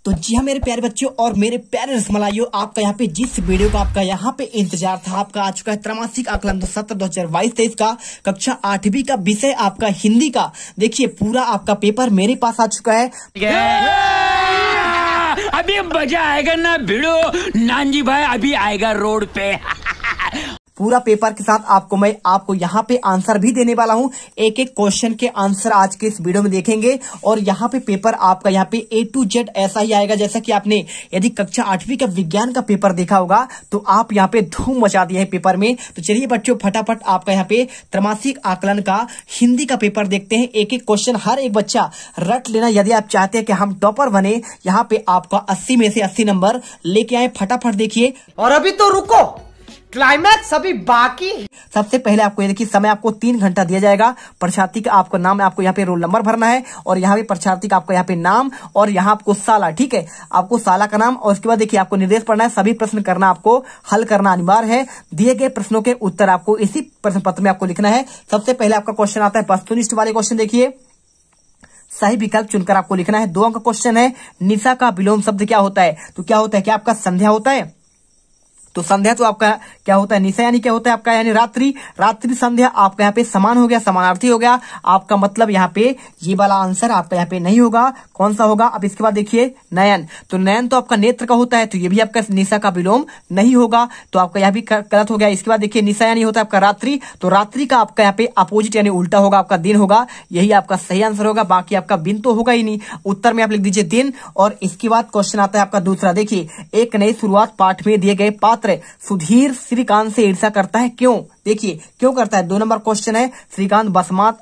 तो जी हाँ मेरे प्यारे बच्चों और मेरे प्यारे रसमलाइयों, आपका यहाँ पे जिस वीडियो का आपका यहाँ पे इंतजार था, आपका आ चुका है त्रैमासिक आकलन 2017-2022-23 का कक्षा 8वीं का विषय आपका हिंदी का। देखिए पूरा आपका पेपर मेरे पास आ चुका है। अभी मजा आएगा ना भिड़ो नानजी भाई, अभी आएगा रोड पे। पूरा पेपर के साथ मैं आपको यहाँ पे आंसर भी देने वाला हूँ। एक एक क्वेश्चन के आंसर आज के इस वीडियो में देखेंगे और यहाँ पे पेपर आपका यहाँ पे A to Z ऐसा ही आएगा जैसा कि आपने यदि कक्षा 8वीं का विज्ञान का पेपर देखा होगा तो आप यहाँ पे धूम मचा दिया है पेपर में। तो चलिए बच्चों फटाफट आपका यहाँ पे त्रैमासिक आकलन का हिंदी का पेपर देखते हैं। एक एक क्वेश्चन हर एक बच्चा रट लेना यदि आप चाहते हैं कि हम टॉपर बने। यहाँ पे आपका 80 में से 80 नंबर लेके आए, फटाफट देखिए। और अभी तो रुको, क्लाइमैक्स अभी बाकी। सबसे पहले आपको ये देखिए, समय आपको 3 घंटा दिया जाएगा। परीक्षार्थी का आपको नाम, आपको यहाँ पे रोल नंबर भरना है और यहाँ पे परीक्षार्थी का आपका यहाँ पे नाम और यहाँ आपको साला, ठीक है, आपको साला का नाम। और उसके बाद देखिए आपको निर्देश पढ़ना है, सभी प्रश्न करना, आपको हल करना अनिवार्य है। दिए गए प्रश्नों के उत्तर आपको इसी प्रश्न पत्र में आपको लिखना है। सबसे पहले आपका क्वेश्चन आता है वस्तुनिष्ठ वाले क्वेश्चन। देखिए सही विकल्प चुनकर आपको लिखना है। 2 अंक का क्वेश्चन है, निशा का विलोम शब्द क्या होता है? तो क्या होता है, क्या आपका संध्या होता है? तो संध्या तो आपका क्या होता है, निशा यानी क्या होता है आपका, यानी रात्रि। रात्रि संध्या आपका यहाँ पे समान हो गया, समानार्थी हो गया। आपका मतलब यहाँ पे ये वाला आंसर आपका यहाँ पे नहीं होगा। कौन सा होगा? अब इसके बाद देखिए नयन, तो नयन तो आपका नेत्र का होता है, तो ये भी आपका निशा का विलोम नहीं होगा, तो आपका यहाँ भी गलत हो गया। इसके बाद देखिए निशा यानी होता है आपका रात्रि, तो रात्रि का आपका यहाँ पे अपोजिट यानी उल्टा होगा, आपका दिन होगा। यही आपका सही आंसर होगा, बाकी आपका दिन तो होगा ही नहीं। उत्तर में आप लिख दीजिए दिन। और इसके बाद क्वेश्चन आता है आपका दूसरा। देखिए एक नई शुरुआत पाठ में दिए गए पात्र सुधीर श्रीकांत से ईर्ष्या करता है, क्यों? देखिए क्यों करता है। 2 नंबर क्वेश्चन है, श्रीकांत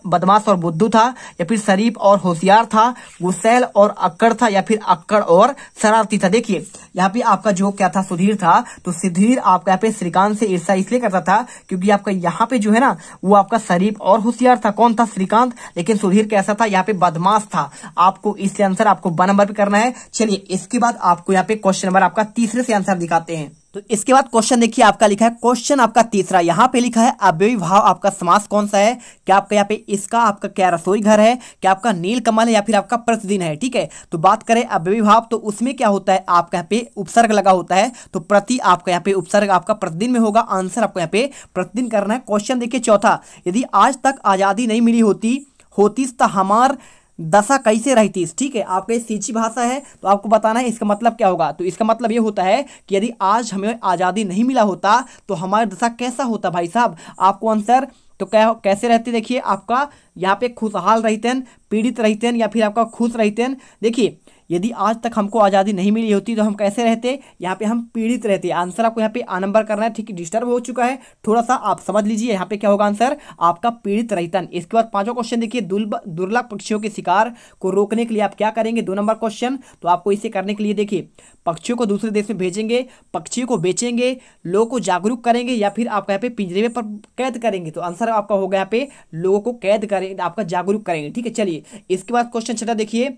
बदमाश और बुद्धू था, या फिर शरीफ और होशियार था, गुस्सैल और अक्कड़ था, या फिर अक्कड़ और शरारती था। देखिए यहाँ पे आपका जो क्या था, सुधीर था। तो सुधीर आपका यहाँ पे श्रीकांत से ईर्ष्या इसलिए करता था क्योंकि आपका यहाँ पे जो है ना वो आपका शरीफ और होशियार था। कौन था? श्रीकांत। लेकिन सुधीर कैसा था? यहाँ पे बदमाश था। आपको इसलिए आंसर आपको 2 नंबर पे करना है। चलिए इसके बाद आपको यहाँ पे क्वेश्चन नंबर आपका तीसरे से आंसर दिखाते हैं। तो इसके बाद क्वेश्चन देखिए आपका लिखा है, क्वेश्चन आपका तीसरा, यहाँ पे लिखा है अव्ययी भाव आपका समास कौन सा है? क्या आपका यहाँ पे इसका आपका क्या रसोई घर है, क्या आपका नील कमल है, या फिर आपका प्रतिदिन है? ठीक है, तो बात करें अव्ययी भाव तो उसमें क्या होता है, आपका यहाँ पे उपसर्ग लगा होता है, तो प्रति आपका यहाँ पे उपसर्ग आपका प्रतिदिन में होगा। आंसर आपको यहाँ पे प्रतिदिन करना है। क्वेश्चन देखिए चौथा, यदि आज तक आजादी नहीं मिली होती तो हमार दशा कैसे रहती? ठीक है, आपका सीची भाषा है तो आपको बताना है इसका मतलब क्या होगा। तो इसका मतलब ये होता है कि यदि आज हमें आज़ादी नहीं मिला होता तो हमारी दशा कैसा होता भाई साहब। आपको आंसर तो कैसे रहते? देखिए आपका यहाँ पे खुशहाल रहते हैं, पीड़ित रहते हैं, या फिर आपका खुश रहते हैं। देखिए यदि आज तक हमको आज़ादी नहीं मिली होती तो हम कैसे रहते? यहाँ पे हम पीड़ित रहते। आंसर आपको यहाँ पे आ नंबर करना है। ठीक है, डिस्टर्ब हो चुका है थोड़ा सा, आप समझ लीजिए यहाँ पे क्या होगा आंसर आपका पीड़ित रहतन। इसके बाद 5वां क्वेश्चन देखिए, दुर्लभ पक्षियों के शिकार को रोकने के लिए आप क्या करेंगे? 2 नंबर क्वेश्चन। तो आपको इसे करने के लिए देखिए पक्षियों को दूसरे देश में भेजेंगे, पक्षियों को बेचेंगे, लोगों को जागरूक करेंगे, या फिर आप यहाँ पे पिंजरे में पर कैद करेंगे। तो आंसर आपका होगा यहाँ पे लोगों को कैद करेंगे, आपका जागरूक करेंगे। ठीक है, चलिए इसके बाद क्वेश्चन छठा देखिए,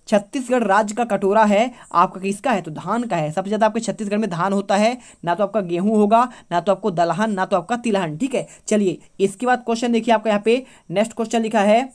छत्तीसगढ़ राज्य का कटोरा है आपका किसका है? तो धान का है। सबसे ज्यादा आपके छत्तीसगढ़ में धान होता है, ना तो आपका गेहूं होगा, ना तो आपको दलहन, ना तो आपका तिलहन। ठीक है, चलिए इसके बाद क्वेश्चन देखिए आपका यहाँ पे नेक्स्ट क्वेश्चन लिखा है,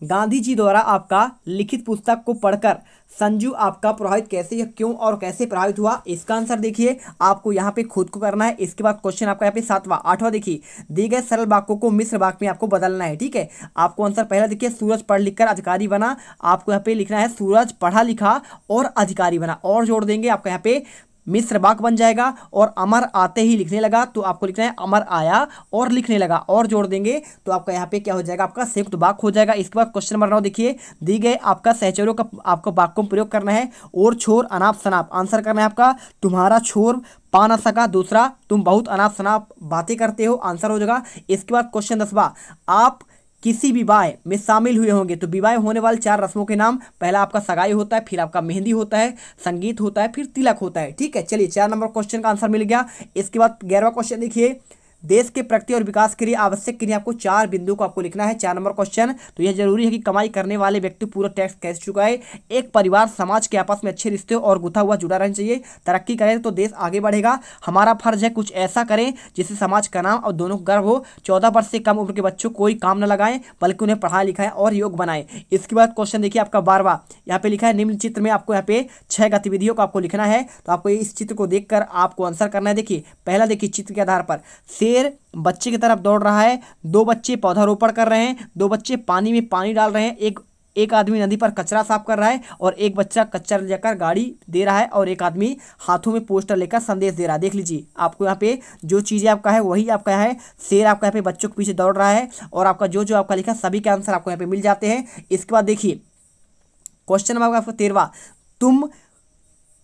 गांधी जी द्वारा आपका लिखित पुस्तक को पढ़कर संजू आपका प्रभावित कैसे या क्यों और कैसे प्रभावित हुआ? इसका आंसर देखिए आपको यहाँ पे खुद को करना है। इसके बाद क्वेश्चन आपका यहाँ पे 7वां 8वां देखिए, दिए गए सरल वाक्यों को मिश्र वाक्य में आपको बदलना है। ठीक है, आपको आंसर पहला देखिए, सूरज पढ़ लिखकर अधिकारी बना। आपको यहाँ पे लिखना है सूरज पढ़ा लिखा और अधिकारी बना, और जोड़ देंगे आपका यहाँ पे मिश्र वाक्य बन जाएगा। और अमर आते ही लिखने लगा, तो आपको लिखना है अमर आया और लिखने लगा, और जोड़ देंगे तो आपका यहाँ पे क्या हो जाएगा, आपका संयुक्त वाक्य हो जाएगा। इसके बाद क्वेश्चन नंबर 9 देखिए, दी गए आपका सहचरों का आपको वाक्यों में प्रयोग करना है। और छोर अनाप शनाप आंसर करना है आपका, तुम्हारा छोर पा ना सका। दूसरा, तुम बहुत अनाप शनाप बातें करते हो, आंसर हो जाएगा। इसके बाद क्वेश्चन 10वां, आप किसी विवाह में शामिल हुए होंगे। तो विवाह होने वाले 4 रस्मों के नाम, पहला आपका सगाई होता है, फिर आपका मेहंदी होता है, संगीत होता है, फिर तिलक होता है। ठीक है, चलिए 4 नंबर क्वेश्चन का आंसर मिल गया। इसके बाद 11वां क्वेश्चन देखिए, देश के प्रगति और विकास के लिए आवश्यक के लिए आपको 4 बिंदु को आपको लिखना है। 4 नंबर क्वेश्चन, तो यह जरूरी है कि कमाई करने वाले व्यक्ति पूरा टैक्स कैसे चुकाए, एक परिवार समाज के आपस में अच्छे रिश्ते और गुथा हुआ जुड़ा रहना चाहिए, तरक्की करें तो देश आगे बढ़ेगा, हमारा फर्ज है कुछ ऐसा करें जिससे समाज का नाम और दोनों को गर्व हो, 14 वर्ष से कम उम्र के बच्चों कोई काम न लगाएं बल्कि उन्हें पढ़ाया लिखाएं और योग बनाएं। इसके बाद क्वेश्चन देखिए आपका 12वां, यहाँ पे लिखा है निम्न चित्र में आपको यहाँ पे 6 गतिविधियों को आपको लिखना है। तो आपको इस चित्र को देखकर आपको आंसर करना है। देखिए पहला देखिए चित्र के आधार पर शेर बच्चे की तरफ दौड़ रहा है, 2 बच्चे पौधारोपण कर रहे हैं, 2 बच्चे पानी में पानी डाल रहे हैं, एक आदमी नदी पर कचरा साफ कर रहा है और एक बच्चा कच्चा लेकर गाड़ी दे रहा है और एक आदमी हाथों में पोस्टर लेकर संदेश दे रहा है। देख लीजिए आपको यहाँ पे जो चीज़ें आपका है वही आपका है। शेर आपका यहाँ पे बच्चों के पीछे दौड़ रहा है और आपका जो आपका लिखा सभी के आंसर आपको यहाँ पे मिल जाते हैं। इसके बाद देखिए क्वेश्चन नंबर आपका 13वां, तुम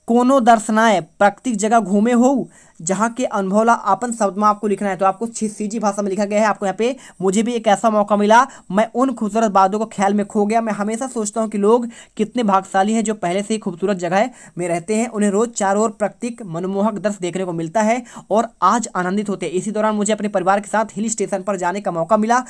कोनो दर्शनाए प्राकृतिक जगह घूमे हो जहाँ के अनुभव ला अपन शब्द में आपको लिखना है। तो आपको सीजी भाषा में लिखा गया है। आपको यहाँ पे मुझे भी एक ऐसा मौका मिला, मैं उन खूबसूरत बातों को ख्याल में खो गया। मैं हमेशा सोचता हूँ कि लोग कितने भाग्यशाली हैं जो पहले से ही खूबसूरत जगह में रहते हैं, उन्हें रोज चारों ओर प्राकृतिक मनमोहक दृश्य देखने को मिलता है और आज आनंदित होते हैं। इसी दौरान मुझे अपने परिवार के साथ हिल स्टेशन पर जाने का मौका मिला।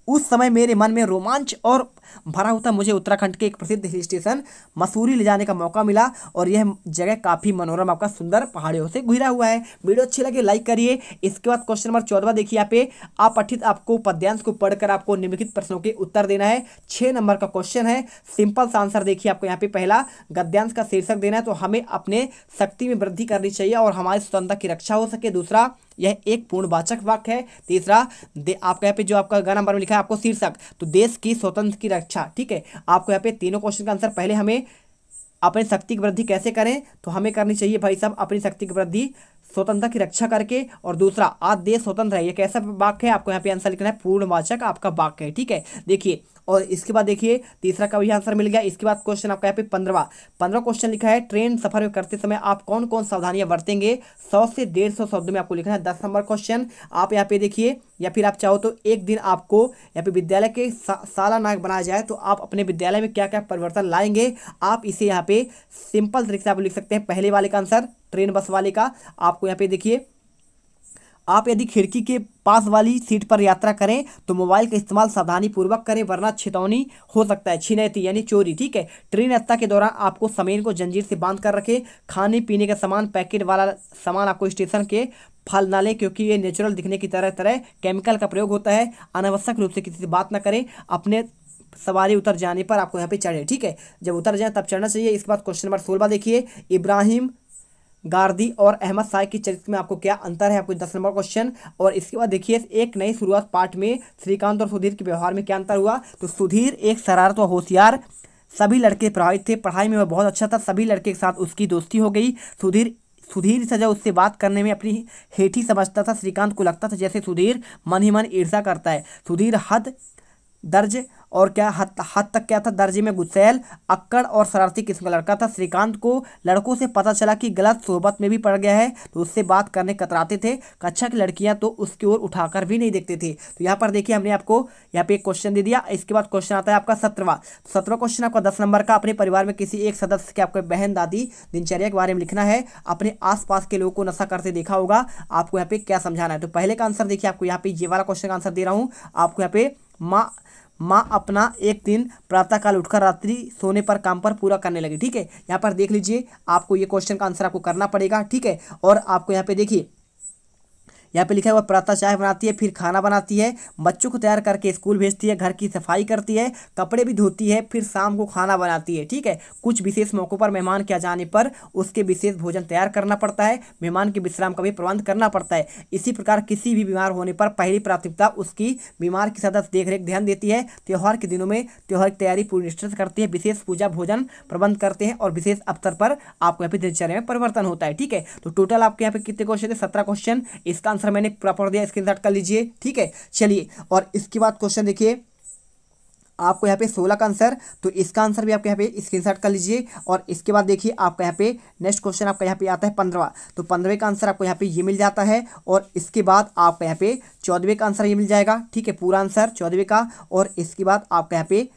उस समय मेरे मन में रोमांच और भरा होता मुझे उत्तराखंड के एक प्रसिद्ध हिल स्टेशन मसूरी ले जाने का मौका मिला और यह जगह काफ़ी मनोरम आपका सुंदर पहाड़ियों से घिरा हुआ है। वीडियो अच्छी लगे लाइक करिए। इसके बाद क्वेश्चन नंबर 14वां देखिए, यहाँ पे अपठित आपको पद्यांश को पढ़कर आपको निम्नलिखित प्रश्नों के उत्तर देना है। 6 नंबर का क्वेश्चन है, सिंपल सा आंसर देखिए। आपको यहाँ पे पहला गद्यांश का शीर्षक देना है, तो हमें अपने शक्ति में वृद्धि करनी चाहिए और हमारी स्वतंत्रता की रक्षा हो सके। दूसरा, यह एक पूर्णवाचक वाक्य है। तीसरा, आपका यहाँ पे जो आपका ग नंबर में लिखा है आपको शीर्षक, तो देश की स्वतंत्र की रक्षा। ठीक है, आपको यहाँ पे तीनों क्वेश्चन का आंसर, पहले हमें अपनी शक्ति की वृद्धि कैसे करें, तो हमें करनी चाहिए भाई साहब अपनी शक्ति की वृद्धि स्वतंत्रता की रक्षा करके। और दूसरा, आज देश स्वतंत्र है, ये कैसा वाक्य है, आपको यहाँ पे आंसर लिखना है पूर्णवाचक आपका वाक्य है। ठीक है, देखिए और इसके बाद देखिए तीसरा का भी आंसर मिल गया। इसके बाद क्वेश्चन आपका यहाँ पे 15वां क्वेश्चन लिखा है, ट्रेन सफर में करते समय आप कौन कौन सावधानियां बरतेंगे। 100 से 150 शब्द में आपको लिखना है। 10 नंबर क्वेश्चन आप यहाँ पे देखिए, या फिर आप चाहो तो एक दिन आपको यहाँ पे विद्यालय के साला नायक बनाया जाए तो आप अपने विद्यालय में क्या क्या परिवर्तन लाएंगे। आप इसे यहाँ पे सिंपल तरीके से आप लिख सकते हैं। पहले वाले का आंसर ट्रेन बस वाले का, आपको यहाँ पे देखिए, आप यदि खिड़की के पास वाली सीट पर यात्रा करें तो मोबाइल का इस्तेमाल सावधानी पूर्वक करें वरना चेतावनी हो सकता है, छिनैती यानी चोरी। ठीक है, ट्रेन यात्रा के दौरान आपको सामान को जंजीर से बांध कर रखें। खाने पीने का सामान, पैकेट वाला सामान आपको स्टेशन के फल ना लें क्योंकि ये नेचुरल दिखने की तरह केमिकल का प्रयोग होता है। अनावश्यक रूप से किसी से बात ना करें। अपने सवारी उतर जाने पर आपको यहाँ पे चढ़े। ठीक है, जब उतर जाए तब चढ़ना चाहिए। इसके बाद क्वेश्चन नंबर 16 देखिए, इब्राहिम गार्दी और अहमद शाह के चरित्र में आपको क्या अंतर है, आपको 10 नंबर क्वेश्चन। और इसके बाद देखिए, एक नई शुरुआत पार्ट में श्रीकांत और सुधीर के व्यवहार में क्या अंतर हुआ। तो सुधीर एक शरारत व होशियार, सभी लड़के प्रभावित थे, पढ़ाई में वह बहुत अच्छा था, सभी लड़के के साथ उसकी दोस्ती हो गई। सुधीर सजा उससे बात करने में अपनी हेठी समझता था। श्रीकांत को लगता था जैसे सुधीर मन ही मन ईर्ष्या करता है। सुधीर हद दर्ज और क्या हद तक क्या था, दर्जे में गुस्सैल, अक्कड़ और शरारती किस्म का लड़का था। श्रीकांत को लड़कों से पता चला कि गलत सोहबत में भी पड़ गया है तो उससे बात करने कतराते थे। कक्षा की लड़कियां तो उसकी ओर उठाकर भी नहीं देखते थे। तो यहाँ पर देखिए हमने आपको यहाँ पे एक क्वेश्चन दे दिया। इसके बाद क्वेश्चन आता है आपका 17वां क्वेश्चन आपका 10 नंबर का, अपने परिवार में किसी एक सदस्य के आपके बहन दादी दिनचर्या के बारे में लिखना है। अपने आसपास के लोगों को नशा करते देखा होगा, आपको यहाँ पे क्या समझाना है। तो पहले का आंसर देखिए, आपको यहाँ पे ये वाला क्वेश्चन का आंसर दे रहा हूँ। आपको यहाँ पे माँ अपना एक दिन प्रातःकाल उठकर रात्रि सोने पर काम पर पूरा करने लगी। ठीक है, यहाँ पर देख लीजिए, आपको ये क्वेश्चन का आंसर आपको करना पड़ेगा। ठीक है, और आपको यहाँ पे देखिए, यहाँ पे लिखा है वह प्रातः चाय बनाती है, फिर खाना बनाती है, बच्चों को तैयार करके स्कूल भेजती है, घर की सफाई करती है, कपड़े भी धोती है, फिर शाम को खाना बनाती है। ठीक है, कुछ विशेष मौक़ों पर मेहमान के आ जाने पर उसके विशेष भोजन तैयार करना पड़ता है, मेहमान के विश्राम का भी प्रबंध करना पड़ता है। इसी प्रकार किसी भी बीमार होने पर पहली प्राथमिकता उसकी बीमार की सदस्य देखरेख ध्यान देती है। त्यौहार के दिनों में त्यौहार की तैयारी पूरी निष्ठा से करती है, विशेष पूजा भोजन प्रबंध करते हैं और विशेष अवसर पर आपको यहाँ पे दिनचर्या में परिवर्तन होता है। ठीक है, तो टोटल आपके यहाँ पे कितने क्वेश्चन थे, 17 क्वेश्चन। इसका आंसर मैंने पूरा पढ़ दिया, स्क्रीनशॉट कर लीजिए। ठीक है, चलिए, और इसके बाद क्वेश्चन देखिए आपको यहाँ पे 16 का आंसर, तो इसका आंसर भी आपके यहाँ पे स्क्रीनशॉट कर लीजिए। और इसके बाद देखिए आपका यहाँ पे नेक्स्ट क्वेश्चन आपका यहाँ पे आता है 15वां, तो 15वें का आंसर आपको यहाँ पे ये मिल जाता है। और इसके बाद आपका यहाँ पे 14वें का आंसर ये मिल जाएगा। ठीक है, पूरा आंसर 14वें का। और इसके बाद आपका यहाँ पे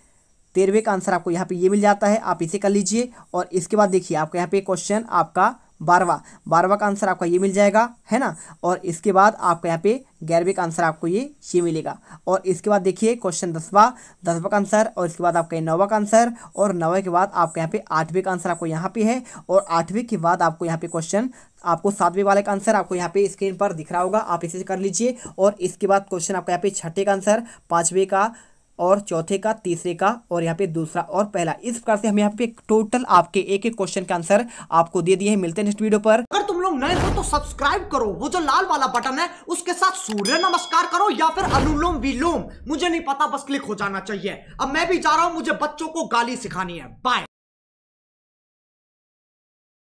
13वें का आंसर आपको यहाँ पे ये मिल जाता है, आप इसे कर लीजिए। और इसके बाद देखिए आपको यहाँ पे क्वेश्चन आपका 12वां का आंसर आपका ये मिल जाएगा, है ना। और इसके बाद आपका यहाँ पे 11वें का आंसर आपको ये मिलेगा। और इसके बाद देखिए क्वेश्चन 10वां का आंसर, और इसके बाद आपका 9वां का आंसर, और 9वें के बाद आपका यहाँ पे 8वें का आंसर आपको यहाँ पे है, और 8वें के बाद आपको यहाँ पे क्वेश्चन आपको 7वें वाले का आंसर आपको यहाँ पे स्क्रीन पर दिख रहा होगा, आप इसे कर लीजिए। और इसके बाद क्वेश्चन आपका यहाँ पे 6ठे का आंसर, 5वें का, और चौथे का, तीसरे का, और यहाँ पे दूसरा और पहला। इस प्रकार से हम यहाँ पे टोटल आपके एक एक क्वेश्चन का आंसर आपको दे दिए हैं। मिलते हैं नेक्स्ट वीडियो पर। अगर तुम लोग नए हो तो सब्सक्राइब करो, वो जो लाल वाला बटन है उसके साथ सूर्य नमस्कार करो या फिर अनुलोम विलोम, मुझे नहीं पता, बस क्लिक हो जाना चाहिए। अब मैं भी जा रहा हूं, मुझे बच्चों को गाली सिखानी है। बाय।